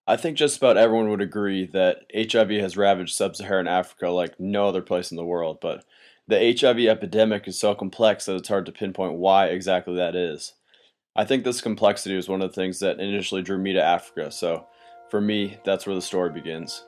I think just about everyone would agree that HIV has ravaged sub-Saharan Africa like no other place in the world, but the HIV epidemic is so complex that it's hard to pinpoint why exactly that is. I think this complexity was one of the things that initially drew me to Africa, so for me, that's where the story begins.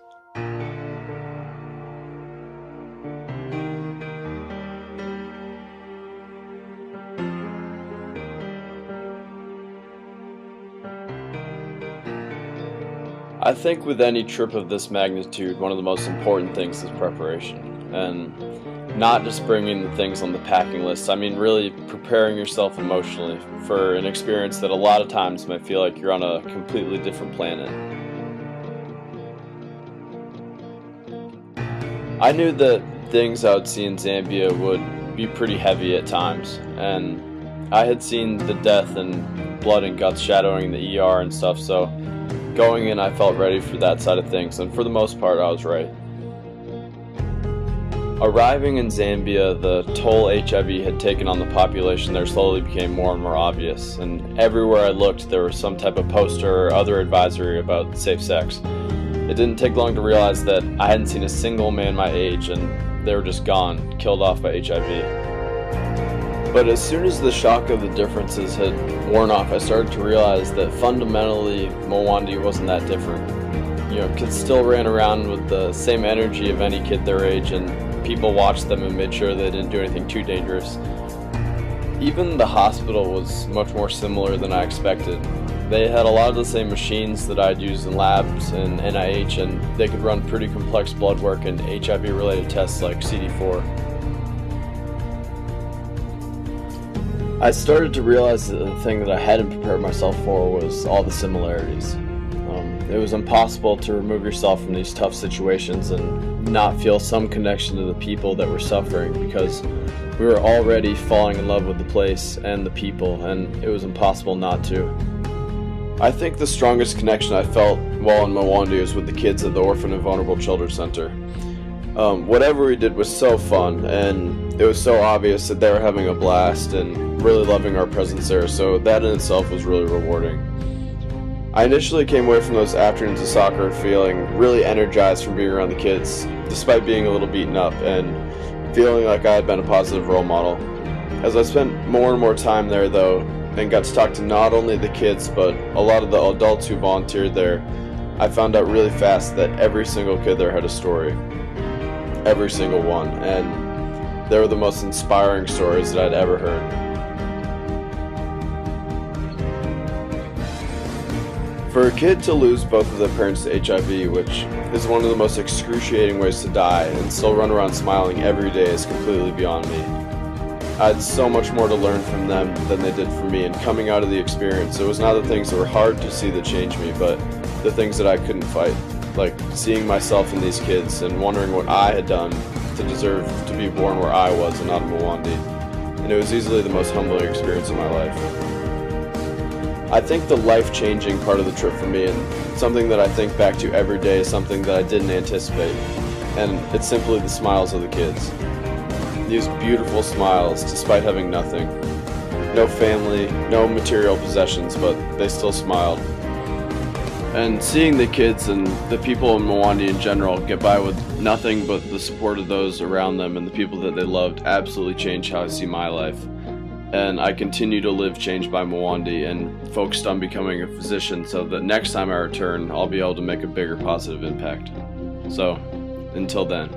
I think with any trip of this magnitude, one of the most important things is preparation. And not just bringing the things on the packing list, I mean really preparing yourself emotionally for an experience that a lot of times might feel like you're on a completely different planet. I knew that things I would see in Zambia would be pretty heavy at times, and I had seen the death and blood and guts shadowing the ER and stuff, so going in, I felt ready for that side of things, and for the most part, I was right. Arriving in Zambia, the toll HIV had taken on the population there slowly became more and more obvious, and everywhere I looked, there was some type of poster or other advisory about safe sex. It didn't take long to realize that I hadn't seen a single man my age, and they were just gone, killed off by HIV. But as soon as the shock of the differences had worn off, I started to realize that fundamentally, Mwandi wasn't that different. You know, kids still ran around with the same energy of any kid their age, and people watched them and made sure they didn't do anything too dangerous. Even the hospital was much more similar than I expected. They had a lot of the same machines that I'd used in labs and NIH, and they could run pretty complex blood work and HIV-related tests like CD4. I started to realize that the thing that I hadn't prepared myself for was all the similarities. It was impossible to remove yourself from these tough situations and not feel some connection to the people that were suffering, because we were already falling in love with the place and the people, and it was impossible not to. I think the strongest connection I felt while in Mwandi was with the kids at the Orphan and Vulnerable Children Center. Whatever we did was so fun, and it was so obvious that they were having a blast and really loving our presence there, so that in itself was really rewarding. I initially came away from those afternoons of soccer feeling really energized from being around the kids, despite being a little beaten up, and feeling like I had been a positive role model. As I spent more and more time there, though, and got to talk to not only the kids, but a lot of the adults who volunteered there, I found out really fast that every single kid there had a story. Every single one, and they were the most inspiring stories that I'd ever heard. For a kid to lose both of their parents to HIV, which is one of the most excruciating ways to die, and still run around smiling every day is completely beyond me. I had so much more to learn from them than they did from me, and coming out of the experience, it was not the things that were hard to see that changed me, but the things that I couldn't fight. Like seeing myself in these kids and wondering what I had done to deserve to be born where I was and not in Mwandi. And it was easily the most humbling experience of my life. I think the life-changing part of the trip for me, and something that I think back to every day, is something that I didn't anticipate. And it's simply the smiles of the kids. These beautiful smiles despite having nothing. No family, no material possessions, but they still smiled. And seeing the kids and the people in Mwandi in general get by with nothing but the support of those around them and the people that they loved absolutely changed how I see my life. And I continue to live changed by Mwandi and focused on becoming a physician so that next time I return, I'll be able to make a bigger positive impact. So, until then.